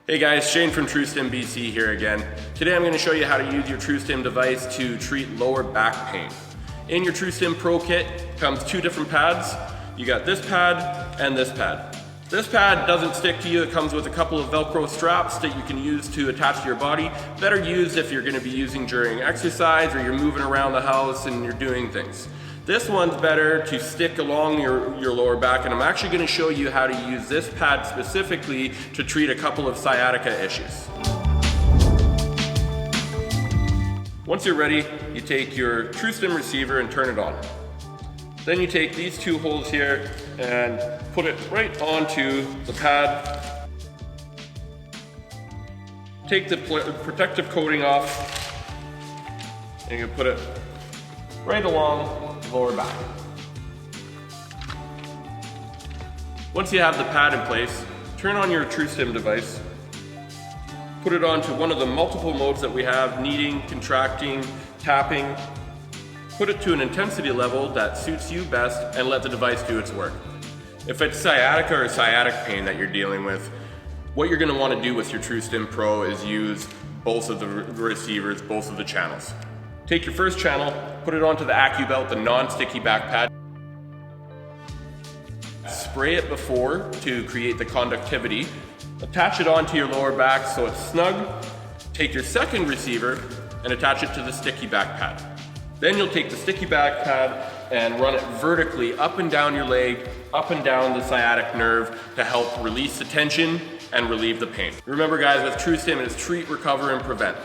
Hey guys, Shane from TrueStim BC here again. Today I'm going to show you how to use your TrueStim device to treat lower back pain. In your TrueStim Pro kit comes two different pads. You got this pad and this pad. This pad doesn't stick to you. It comes with a couple of Velcro straps that you can use to attach to your body. Better used if you're going to be using during exercise or you're moving around the house and you're doing things. This one's better to stick along your lower back, and I'm actually going to show you how to use this pad specifically to treat a couple of sciatica issues. Once you're ready, you take your TrueStim receiver and turn it on. Then you take these two holes here and put it right onto the pad. Take the protective coating off and you put it right along the lower back. Once you have the pad in place, turn on your TrueStim device, put it onto one of the multiple modes that we have: kneading, contracting, tapping. Put it to an intensity level that suits you best and let the device do its work. If it's sciatica or sciatic pain that you're dealing with, what you're going to want to do with your TrueStim Pro is use both of the receivers, both of the channels. Take your first channel, put it onto the AccuBelt, the non-sticky back pad. Spray it before to create the conductivity. Attach it onto your lower back so it's snug. Take your second receiver and attach it to the sticky back pad. Then you'll take the sticky back pad and run it vertically up and down your leg, up and down the sciatic nerve to help release the tension and relieve the pain. Remember guys, with TrueStim, it is treat, recover, and prevent.